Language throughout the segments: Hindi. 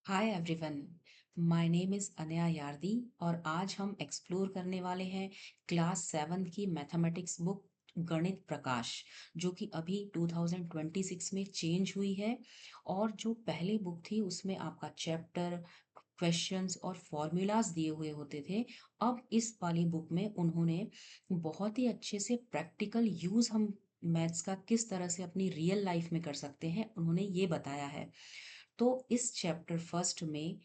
Hi everyone. My name is अनया यार्दी और आज हम एक्सप्लोर करने वाले हैं क्लास 7 की मैथमेटिक्स बुक गणित प्रकाश, जो कि अभी 2026 में चेंज हुई है। और जो पहली बुक थी उसमें आपका चैप्टर, क्वेश्चंस और फॉर्मूलाज दिए हुए होते थे। अब इस वाली बुक में उन्होंने बहुत ही अच्छे से प्रैक्टिकल यूज़ हम मैथ्स का किस तरह से अपनी रियल लाइफ में कर सकते हैं, उन्होंने ये बताया है। तो इस चैप्टर फर्स्ट में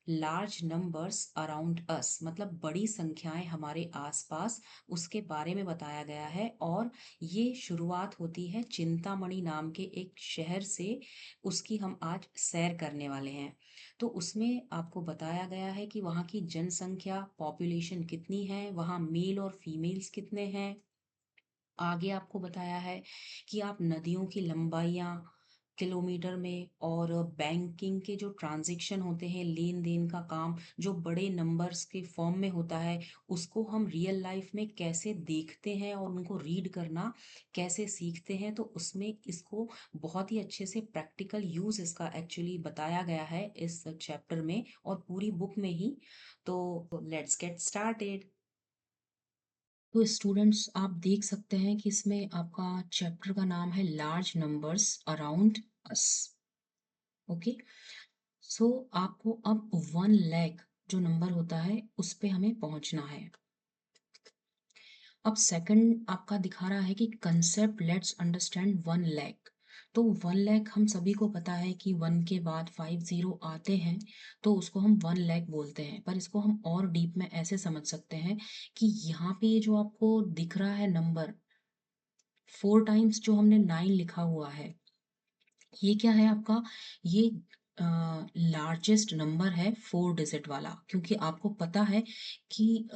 लार्ज नंबर्स अराउंड अस, मतलब बड़ी संख्याएं हमारे आसपास, उसके बारे में बताया गया है। और ये शुरुआत होती है चिंतामणि नाम के एक शहर से। उसकी हम आज सैर करने वाले हैं। तो उसमें आपको बताया गया है कि वहाँ की जनसंख्या, पॉपुलेशन कितनी है, वहाँ मेल और फीमेल्स कितने हैं। आगे आपको बताया है कि आप नदियों की लंबाइयाँ किलोमीटर में, और बैंकिंग के जो ट्रांजैक्शन होते हैं, लेन देन का काम जो बड़े नंबर्स के फॉर्म में होता है, उसको हम रियल लाइफ में कैसे देखते हैं और उनको रीड करना कैसे सीखते हैं। तो उसमें इसको बहुत ही अच्छे से प्रैक्टिकल यूज इसका एक्चुअली बताया गया है इस चैप्टर में और पूरी बुक में ही। तो लेट्स गेट स्टार्टेड। तो स्टूडेंट्स, आप देख सकते हैं कि इसमें आपका चैप्टर का नाम है large numbers around us. Okay. So आपको अब 1 लाख जो नंबर होता है उस पे हमें पहुंचना है। अब सेकंड आपका दिखा रहा है कि कंसेप्ट लेट्स अंडरस्टैंड 1 लाख। तो 1 लाख हम सभी को पता है कि 1 के बाद 5 जीरो आते हैं, तो उसको हम 1 लाख बोलते हैं। पर इसको हम और डीप में ऐसे समझ सकते हैं कि यहाँ पे ये जो आपको दिख रहा है नंबर 4 टाइम्स जो हमने 9 लिखा हुआ है, ये क्या है आपका? ये लार्जेस्ट नंबर है 4 डिजिट वाला, क्योंकि आपको पता है कि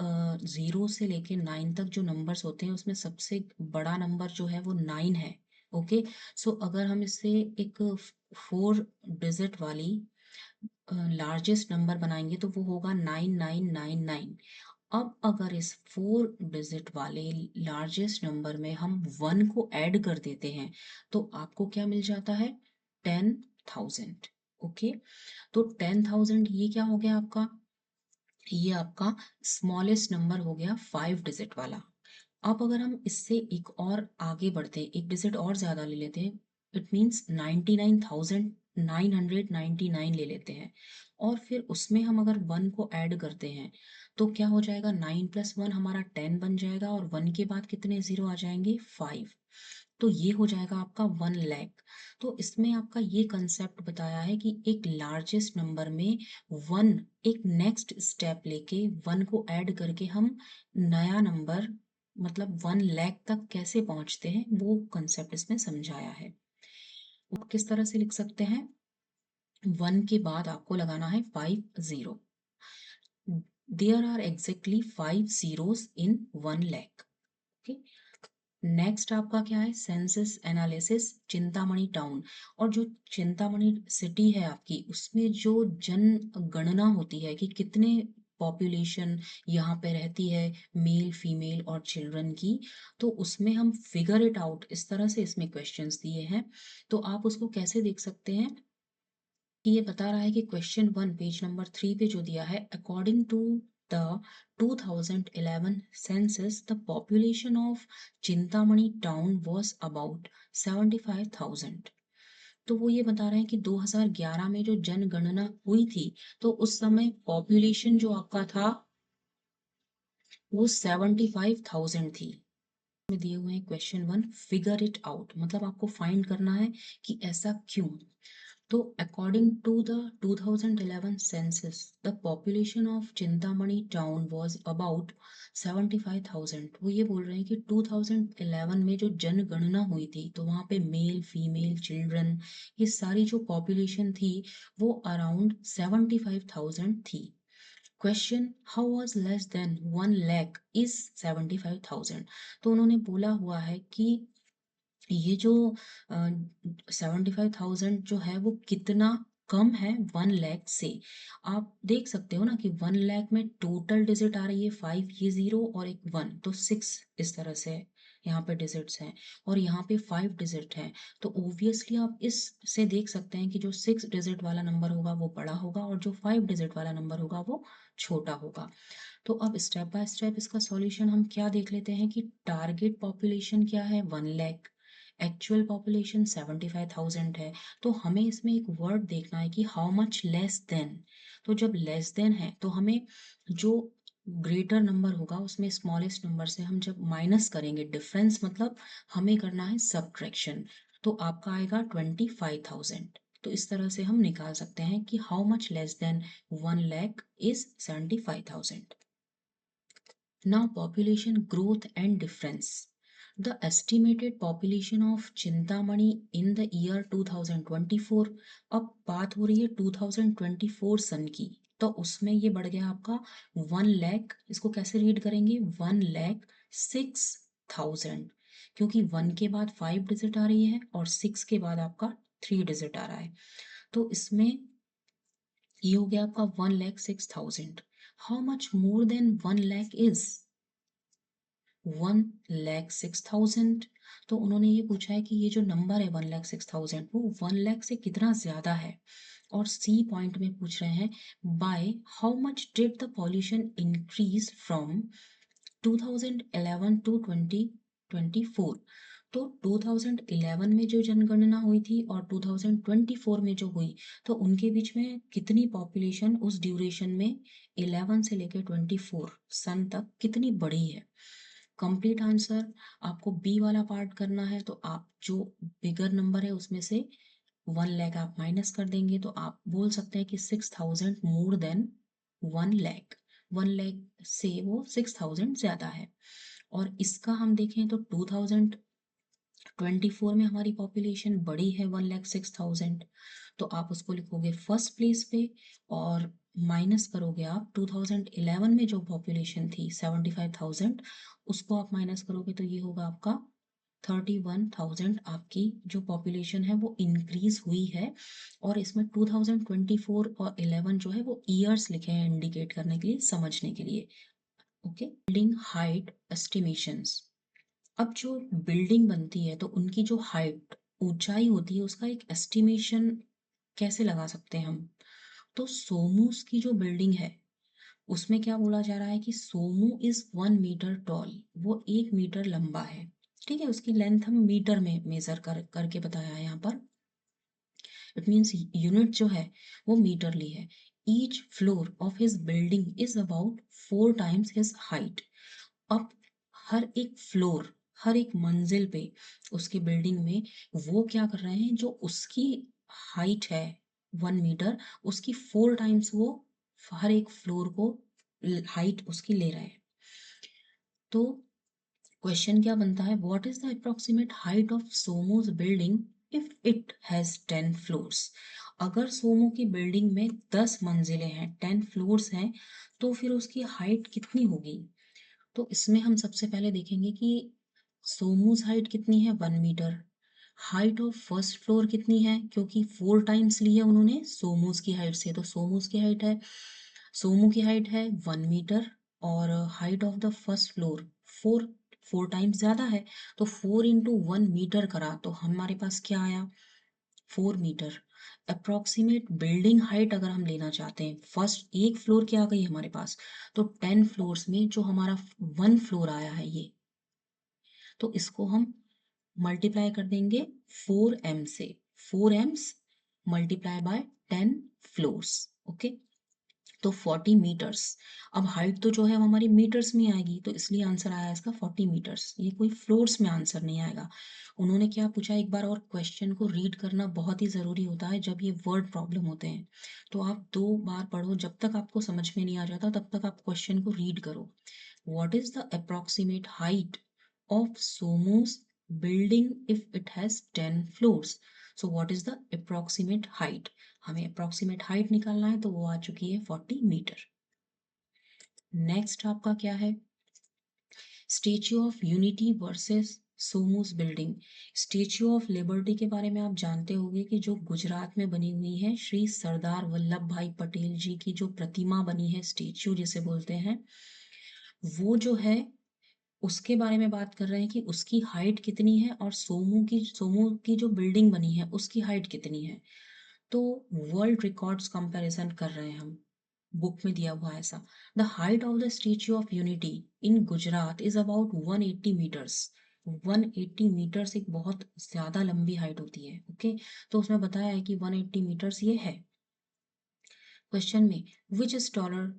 0 से लेके 9 तक जो नंबर्स होते हैं उसमें सबसे बड़ा नंबर जो है वो 9 है। ओके। सो अगर हम इससे एक 4 डिजिट वाली लार्जेस्ट नंबर बनाएंगे तो वो होगा 9999। अब अगर इस 4 डिजिट वाले लार्जेस्ट नंबर में हम 1 को ऐड कर देते हैं तो आपको क्या मिल जाता है? 10,000। ओके। तो 10,000 ये क्या हो गया आपका? ये आपका स्मॉलेस्ट नंबर हो गया 5 डिजिट वाला। अब अगर हम इससे एक और आगे बढ़ते हैं, एक डिजिट और ज्यादा ले लेते हैं, इट मीन्स 99,999 ले लेते हैं, और फिर उसमें हम अगर 1 को ऐड करते हैं तो क्या हो जाएगा? 9 + 1 हमारा 10 बन जाएगा, और 1 के बाद कितने जीरो आ जाएंगे? 5। तो ये हो जाएगा आपका 1 लाख। तो इसमें आपका ये कंसेप्ट बताया है कि एक लार्जेस्ट नंबर में 1, एक नेक्स्ट स्टेप लेके 1 को ऐड करके हम नया नंबर, मतलब 1 लाख तक कैसे पहुंचते हैं, वो कंसेप्ट इसमें समझाया है। वो किस तरह से लिख सकते हैं? 1 के बाद आपको लगाना है 5 zero. There are exactly 5 zeros in 1 lakh. Okay. Next आपका क्या है? Census analysis Chintamani town. और जो चिंतामणि सिटी है आपकी, उसमें जो जनगणना होती है कि कितने पॉपुलेशन यहाँ पे रहती है, मेल फीमेल और चिल्ड्रन की, तो उसमें हम फिगर इट आउट, इस तरह से इसमें क्वेश्चंस दिए हैं। तो आप उसको कैसे देख सकते हैं कि ये बता रहा है कि क्वेश्चन 1 पेज नंबर 3 पे जो दिया है, according to the 2011 census the population of Chintamani town was about 75,000। तो वो ये बता रहे हैं कि 2011 में जो जनगणना हुई थी तो उस समय पॉपुलेशन जो आपका था वो 75,000 थी। में दिए हुए हैं क्वेश्चन 1, फिगर इट आउट, मतलब आपको फाइंड करना है कि ऐसा क्यों। तो according to the 2011 census, the population of Chintamani town was about 75,000। वो ये बोल रहे हैं कि 2011 में जो जनगणना हुई थी तो वहाँ पे मेल फीमेल चिल्ड्रन, ये सारी जो पॉपुलेशन थी वो अराउंड 75,000 थी। Question, how was less than 1 lakh is 75,000। तो उन्होंने बोला हुआ है कि ये जो 75,000 जो है वो कितना कम है 1 लाख से। आप देख सकते हो ना कि 1 लाख में टोटल डिजिट आ रही है 5, ये जीरो और एक 1, तो 6 इस तरह से है। यहाँ पे डिजिट्स हैं और यहाँ पे 5 डिजिट हैं, तो ऑब्वियसली आप इस से देख सकते हैं कि जो 6 डिजिट वाला नंबर होगा वो बड़ा होगा और जो 5 डिजिट वाला नंबर होगा वो छोटा होगा। तो अब स्टेप बाय स्टेप इसका सॉल्यूशन हम क्या देख लेते हैं कि टारगेट पॉपुलेशन क्या है, 1 लाख, एक्चुअल पॉपुलेशन 75,000 है। तो हमें इसमें एक वर्ड देखना है कि हाउ मच लेस देन। तो जब लेस देन है तो हमें जो ग्रेटर नंबर होगा उसमें स्मॉलेस्ट नंबर से हम जब माइनस करेंगे, डिफरेंस मतलब हमें करना है सब्ट्रैक्शन, तो आपका आएगा 25,000। तो इस तरह से हम निकाल सकते हैं कि how much less than 1 lakh is 75,000। Now, population growth and difference. The estimated population of Chintamani in the year 2024, अब बात हो रही है 2024 सन की, तो उसमें ये बढ़ गया आपका 1 लाख। इसको कैसे रीड करेंगे, 1,06,000, क्योंकि 1 के बाद 5 डिजिट आ रही है और 6 के बाद आपका 3 डिजिट आ रहा है। तो इसमें ये हो गया आपका 1,06,000। How much more than 1 lakh is 1,06,000। तो उन्होंने ये पूछा है कि ये जो नंबर है 1,06,000 वो 1 लाख से कितना ज्यादा है। और सी पॉइंट में पूछ रहे हैं by how much did the pollution increase from 2011 to 2024। तो 2011 में जो जनगणना हुई थी और 2024 में जो हुई, तो उनके बीच में कितनी पॉपुलेशन उस ड्यूरेशन में 11 से लेकर 24 सन तक कितनी बढ़ी है। कंप्लीट आंसर आपको बी वाला पार्ट करना है, तो आप जो बिगर नंबर है उसमें से 1 लाख आप माइनस कर देंगे, तो आप बोल सकते हैं कि 6,000 मोर देन 1 लाख। 1 लाख से वो 6,000 ज्यादा है। और इसका हम देखें तो 2024 में हमारी पॉपुलेशन बढ़ी है 1,06,000, तो आप उसको लिखोगे फर्स्ट प्लेस पे और माइनस करोगे आप 2011 में जो पॉपुलेशन थी 75,000, उसको आप माइनस करोगे तो ये होगा आपका 31,000। आपकी जो पॉपुलेशन है वो इंक्रीज हुई है। और इसमें 2024 और 11 जो है वो ईयर्स लिखे हैं इंडिकेट करने के लिए, समझने के लिए। Okay, building height estimations. अब जो बिल्डिंग बनती है तो उनकी जो हाइट, ऊंचाई होती है, उसका एक एस्टिमेशन कैसे लगा सकते हैं हम। तो सोमूस की जो बिल्डिंग है उसमें क्या बोला जा रहा है कि सोमू इज 1 मीटर टॉल, वो 1 मीटर लंबा है। ठीक है, उसकी लेंथ हम मीटर में मेजर करके बताया है यहाँ पर। इट मीन्स यूनिट जो है वो मीटर ली है। Each floor of his building is about 4 times his height. अब हर एक फ्लोर, हर एक मंजिल पे उसकी बिल्डिंग में वो क्या कर रहे हैं, जो उसकी हाइट है 1 मीटर, उसकी 4 टाइम्स वो हर एक फ्लोर को हाइट उसकी ले रहे हैं। तो क्वेश्चन क्या बनता है, what is the approximate height of Somu's building if it has 10 floors. अगर सोमो की बिल्डिंग में 10 मंजिलें हैं, 10 फ्लोर्स हैं, तो फिर उसकी हाइट कितनी होगी। तो इसमें हम सबसे पहले देखेंगे कि सोमूज हाइट कितनी है, 1 metre. Height of first floor कितनी है, क्योंकि 4 टाइम्स ली है उन्होंने सोमूज की हाइट से, तो सोमूज की हाइट है, सोमू की हाइट है 1 मीटर। और height of the first floor 4, 4 times ज्यादा है, तो 4 × 1 मीटर करा तो हमारे पास क्या आया, 4 मीटर। अप्रोक्सीमेट बिल्डिंग हाइट अगर हम लेना चाहते हैं, फर्स्ट एक फ्लोर क्या आ गई हमारे पास, तो 10 फ्लोर्स में जो हमारा 1 फ्लोर आया है ये, तो इसको हम मल्टीप्लाई कर देंगे 4m से, 4m multiply by 10 floors. Okay, तो 40 मीटर्स। अब हाइट तो जो है वो हमारी मीटर्स में आएगी, तो इसलिए आंसर आया इसका 40 मीटर्स, ये कोई फ्लोर्स में आंसर नहीं आएगा। उन्होंने क्या पूछा, एक बार और क्वेश्चन को रीड करना बहुत ही जरूरी होता है जब ये वर्ड प्रॉब्लम होते हैं, तो आप 2 बार पढ़ो, जब तक आपको समझ में नहीं आ जाता तब तक आप क्वेश्चन को रीड करो। What is the approximate height of Somo's building if it has 10 floors? So what is the approximate height? हमें approximate height निकालना है, तो वो आ चुकी है 40 मीटर। नेक्स्ट आपका क्या है, Statue of Unity versus Somu's building. Statue of Liberty के बारे में आप जानते होंगे कि जो गुजरात में बनी हुई है, श्री सरदार वल्लभ भाई पटेल जी की जो प्रतिमा बनी है, स्टेच्यू जिसे बोलते हैं, वो जो है उसके बारे में बात कर रहे हैं कि उसकी हाइट कितनी है और सोमू की जो बिल्डिंग बनी है उसकी हाइट कितनी है। तो वर्ल्ड रिकॉर्ड्स कंपैरिजन कर रहे हैं हम, बुक में दिया हुआ है ऐसा। The height of the statue of unity in Gujarat is about 180 metres. 180 metres एक बहुत ज्यादा लंबी हाइट होती है। ओके, तो उसमें बताया है कि 180 मीटर्स ये है। क्वेश्चन में which is taller,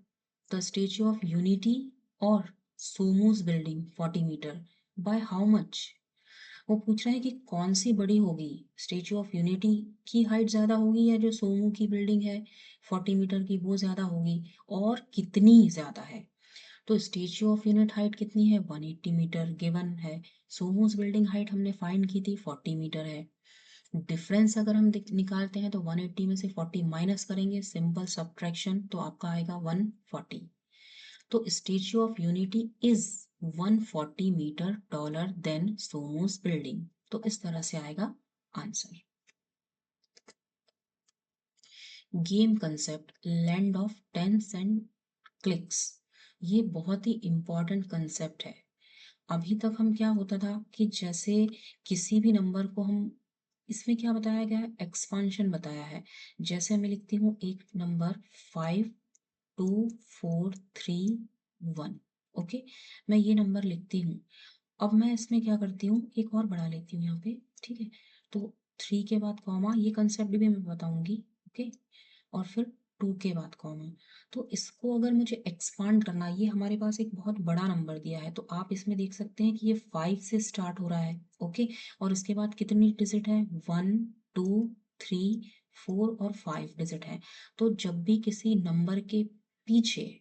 the statue of Unity और Somu's building 40 meter, by how much. वो पूछ रहे हैं कि कौन सी बड़ी होगी, स्टेच्यू ऑफ यूनिटी की हाइट ज्यादा होगी या जो सोमू की बिल्डिंग है 40 मीटर की वो ज्यादा होगी, और कितनी ज्यादा है। तो स्टेच्यू ऑफ यूनिट हाइट कितनी है 180 मीटर गिवन है। सोमूज बिल्डिंग हाइट हमने फाइंड की थी 40 मीटर है। डिफरेंस अगर हम निकालते हैं तो 180 में से 40 माइनस करेंगे, सिंपल सब्ट्रैक्शन, तो आपका आएगा 140। तो Statue of Unity is 140 meter taller than Somu's building. तो इस तरह से आएगा answer. Game concept land of tens and clicks, ये बहुत ही इंपॉर्टेंट कंसेप्ट है। अभी तक हम क्या होता था कि जैसे किसी भी नंबर को हम, इसमें क्या बताया गया है, एक्सपांशन बताया है। जैसे मैं लिखती हूँ एक नंबर 5 2 4 3 1। ओके, मैं ये नंबर लिखती हूँ। अब मैं इसमें क्या करती हूँ, एक और बढ़ा लेती हूँ यहाँ पे। ठीक है, तो 3 के बाद कॉमा, ये कंसेप्ट भी मैं बताऊंगी। ओके, और फिर 2 के बाद कॉमा। तो इसको अगर मुझे एक्सपांड करना, ये हमारे पास एक बहुत बड़ा नंबर दिया है, तो आप इसमें देख सकते हैं कि ये 5 से स्टार्ट हो रहा है। ओके, और इसके बाद कितनी डिजिट है, 1 2 3 4 और 5 डिजिट है। तो जब भी किसी नंबर के पीछे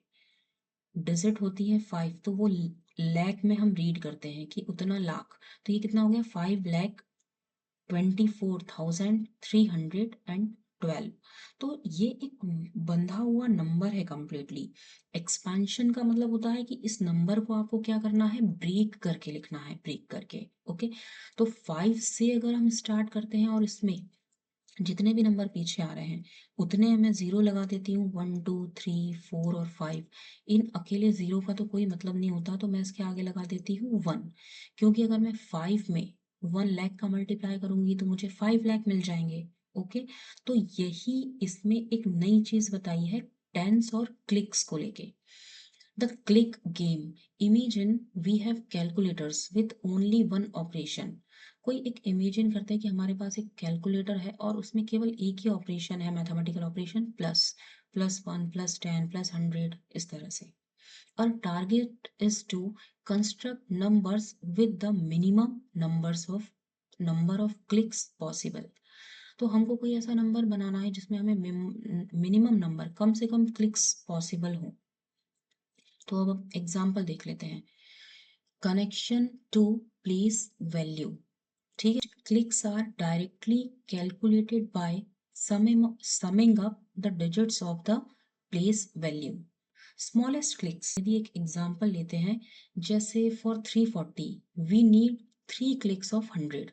डिजिट होती है 5, तो वो लैख में हम रीड करते हैं कि उतना लाख। तो ये कितना हो गया, 5,24,312। तो ये एक बंधा हुआ नंबर है कंप्लीटली। एक्सपेंशन का मतलब होता है कि इस नंबर को आपको क्या करना है, ब्रेक करके लिखना है, ब्रेक करके। ओके, तो 5 से अगर हम स्टार्ट करते हैं और इसमें जितने भी नंबर पीछे आ रहे हैं उतने मैं जीरो लगा देती हूँ, 1 2 3 4 और 5। इन अकेले जीरो का तो कोई मतलब नहीं होता, तो मैं इसके आगे लगा देती हूँ 1, क्योंकि अगर मैं 5 में 1 लाख का मल्टीप्लाई करूंगी तो मुझे 5 लाख मिल जाएंगे। ओके, तो यही इसमें एक नई चीज बताई है टेंस और क्लिक्स को लेके। The click game, imagine we have calculators with only one operation. कोई एक इमेजिन करते हैं कि हमारे पास एक कैलकुलेटर है और उसमें केवल एक ही ऑपरेशन है, मैथमेटिकल ऑपरेशन, प्लस, +1 +10 +100, इस तरह से। और target is to construct numbers with the minimum number of clicks possible. तो हमको कोई ऐसा नंबर बनाना है जिसमें हमें मिनिमम नंबर, कम से कम क्लिक्स पॉसिबल हो। तो अब एग्जाम्पल देख लेते हैं। Connection to place value. ठीक है, clicks are directly calculated by summing up the digits of the place value. Smallest clicks, यदि एक एग्जांपल लेते हैं, जैसे for 340 we need 3 clicks of 100।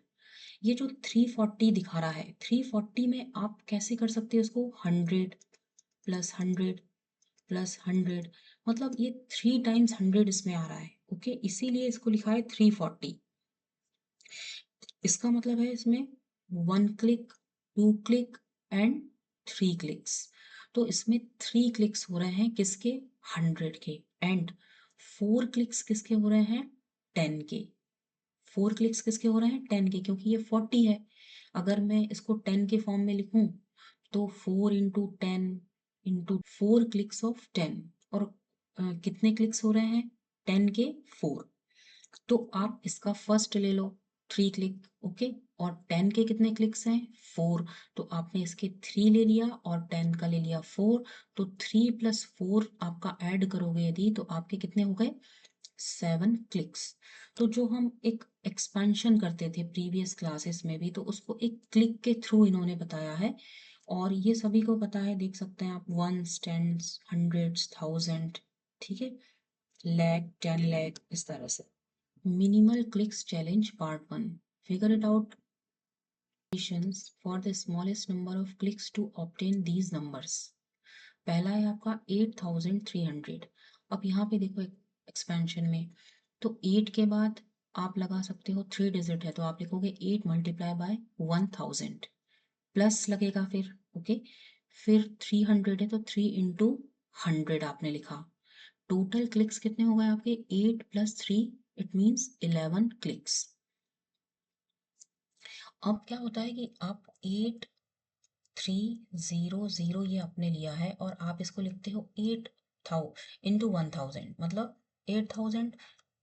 ये जो 340 दिखा रहा है, 340 में आप कैसे कर सकते हैं उसको, 100 + 100 + 100, मतलब ये 3 टाइम्स 100 इसमें आ रहा है। ओके, इसीलिए इसको लिखा है 340। इसका मतलब है इसमें 1 क्लिक, 2 क्लिक एंड 3 क्लिक्स। तो इसमें 3 क्लिक्स हो रहे हैं किसके, 100 के, एंड 4 क्लिक्स किसके हो रहे हैं, 10 के। 4 क्लिक्स किसके हो रहे हैं, 10 के, क्योंकि ये 40 है। अगर मैं इसको 10 के फॉर्म में लिखूं तो 4 × 10 × 4 क्लिक्स ऑफ 10, और कितने क्लिक्स हो रहे हैं, 10 के 4। तो आप इसका फर्स्ट ले लो, 3 क्लिक। ओके, और 10 के कितने क्लिक्स हैं, 4। तो आपने इसके 3 ले लिया और 10 का ले लिया 4। तो 3 + 4 आपका ऐड करोगे यदि, तो आपके कितने हो गए, 7 क्लिक्स। तो जो हम एक एक्सपेंशन करते थे प्रीवियस क्लासेस में भी, तो उसको एक क्लिक के थ्रू इन्होंने बताया है। और ये सभी को पता है, देख सकते हैं आप, वंस, टेंस, हंड्रेड्स, थाउजेंड, ठीक है, लाख, 10 लाख, इस तरह से। Minimal clicks challenge part 1. Figure it out conditions for the smallest number of clicks to obtain these numbers. पहला है आपका 8,300। अब यहाँ पे देखो एक्सपेंशन में, तो 8 के बाद आप लगा सकते हो 3 डिजिट है तो आप लिखोगे 8 मल्टीप्लाई बाय 1000 प्लस लगेगा फिर, ओके। फिर 300 है तो 3 इंटू 100 आपने लिखा। टोटल क्लिक्स कितने हो गए आपके? 8 प्लस 3 इट मीन्स 11 क्लिक्स। अब क्या होता है कि आप 8300 ये आपने लिया है और आप इसको लिखते हो 8 इंटू 1000 मतलब 8000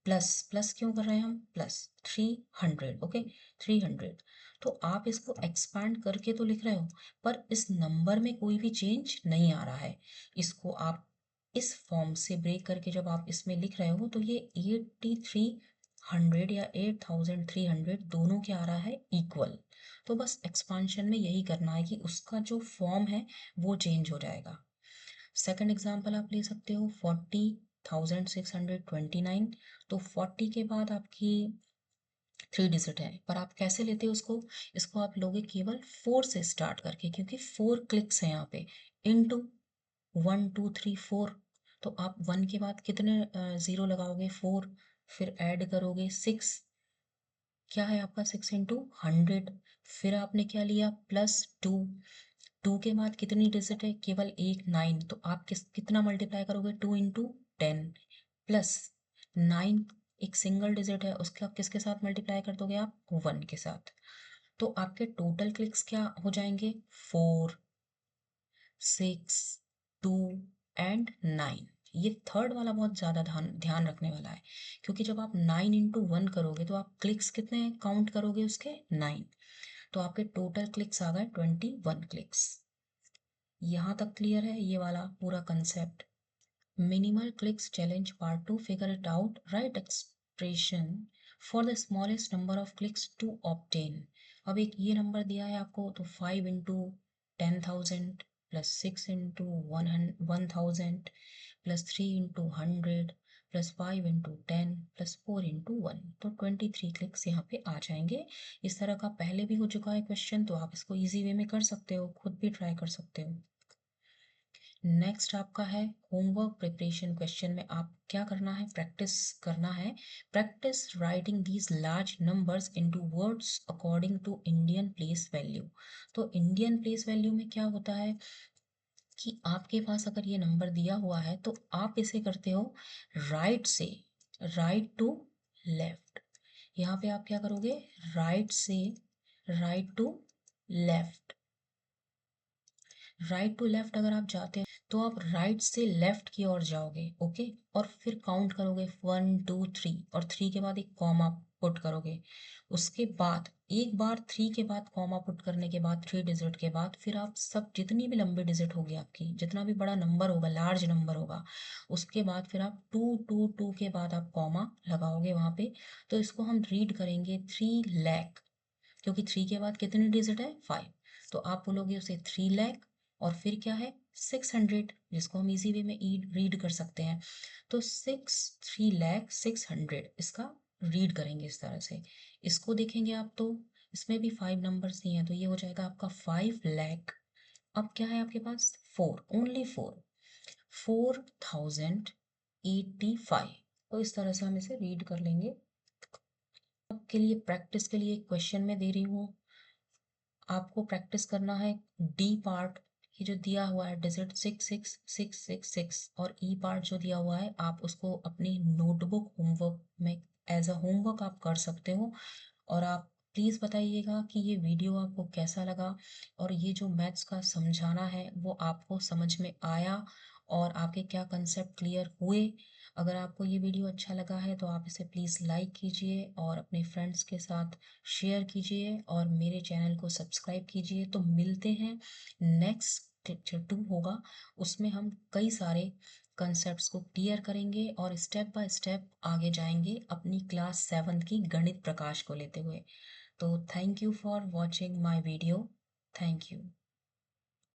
प्लस प्लस क्यों कर रहे हैं हम? Plus 300, okay 300। तो आप इसको एक्सपांड करके तो लिख रहे हो पर इस नंबर में कोई भी चेंज नहीं आ रहा है। इसको आप इस फॉर्म से ब्रेक करके जब आप इसमें लिख रहे हो तो ये 8300 या 8300 दोनों क्या आ रहा है? इक्वल। तो बस एक्सपांशन में यही करना है कि उसका जो फॉर्म है वो चेंज हो जाएगा। सेकंड एग्जांपल आप ले सकते हो 40,629। तो 40 के बाद आपकी 3 डिजिट है पर आप कैसे लेते हो उसको? इसको आप लोगे केवल 4 से स्टार्ट करके क्योंकि 4 क्लिक्स हैं यहाँ पे। इनटू 1 2 3 4। तो आप 1 के बाद कितने जीरो लगाओगे? 4। फिर ऐड करोगे 6। क्या है आपका? 6 इंटू 100। फिर आपने क्या लिया? प्लस 2। 2 के बाद कितनी डिजिट है? केवल एक, 9। तो आप कितना मल्टीप्लाई करोगे? 2 इंटू 10 प्लस 9 एक सिंगल डिजिट है उसका किसके साथ मल्टीप्लाई कर दोगे आप? 1 के साथ। तो आपके टोटल क्लिक्स क्या हो जाएंगे? 4 6 2 एंड 9। ये थर्ड वाला बहुत ज़्यादा ध्यान ध्यान रखने वाला है क्योंकि जब आप 9 इंटू 1 करोगे तो आप क्लिक्स कितने काउंट करोगे उसके? 9। तो आपके टोटल क्लिक्स आ गए 21 क्लिक्स। यहाँ तक क्लियर है ये वाला पूरा concept? Minimal clicks challenge part 2, figure it out, right expression for the smallest number of clicks to obtain. अब एक ये नंबर दिया है आपको तो 5 into 10,000 plus 6 into 1000 plus 3 into 100 plus 5 into 10 plus 4 into 1। तो 23 क्लिक्स यहाँ पे आ जाएंगे। इस तरह का पहले भी हो चुका है क्वेश्चन तो आप इसको इजी वे में कर सकते हो, खुद भी ट्राई कर सकते हो। नेक्स्ट आपका है होमवर्क प्रिपरेशन। क्वेश्चन में आप क्या करना है? प्रैक्टिस करना है। Practice writing these large numbers into words according to Indian place value. तो इंडियन प्लेस वैल्यू में क्या होता है कि आपके पास अगर ये नंबर दिया हुआ है तो आप इसे करते हो राइट से राइट टू लेफ्ट। यहाँ पे आप क्या करोगे? राइट से right to left. Right to left अगर आप जाते हैं तो आप राइट से लेफ्ट की ओर जाओगे, ओके। और फिर काउंट करोगे 1 2 3 और 3 के बाद एक कॉमा पुट करोगे। उसके बाद एक बार 3 के बाद कॉमा पुट करने के बाद 3 डिजिट के बाद फिर आप सब जितनी भी लंबी डिजिट होगी आपकी, जितना भी बड़ा नंबर होगा, लार्ज नंबर होगा, उसके बाद फिर आप 2 2 2 के बाद आप कॉमा लगाओगे वहां पे। तो इसको हम रीड करेंगे 3 लाख क्योंकि 3 के बाद कितनी डिजिट है? 5। तो आप बोलोगे उसे 3 लाख और फिर क्या है? 600 जिसको हम इजी वे में रीड कर सकते हैं। तो 3 लाख 600 इसका रीड करेंगे इस तरह से। इसको देखेंगे आप तो इसमें भी 5 नंबर्स ही हैं तो ये हो जाएगा आपका 5 लाख। अब क्या है आपके पास? 4, ओनली 4, 4085। तो इस तरह से हम इसे रीड कर लेंगे। अब के लिए प्रैक्टिस के लिए क्वेश्चन में दे रही हूँ, आपको प्रैक्टिस करना है डी पार्ट। ये जो दिया हुआ है डिजिट 66666 और ई पार्ट जो दिया हुआ है आप उसको अपनी नोटबुक होमवर्क में एज अ होमवर्क आप कर सकते हो। और आप प्लीज़ बताइएगा कि ये वीडियो आपको कैसा लगा और ये जो मैथ्स का समझाना है वो आपको समझ में आया और आपके क्या कंसेप्ट क्लियर हुए। अगर आपको ये वीडियो अच्छा लगा है तो आप इसे प्लीज़ लाइक कीजिए और अपने फ्रेंड्स के साथ शेयर कीजिए और मेरे चैनल को सब्सक्राइब कीजिए। तो मिलते हैं नेक्स्ट लेक्चर 2 होगा, उसमें हम कई सारे कंसेप्ट्स को क्लियर करेंगे और स्टेप बाय स्टेप आगे जाएंगे अपनी क्लास 7 की गणित प्रकाश को लेते हुए। तो thank you for watching my video. Thank you.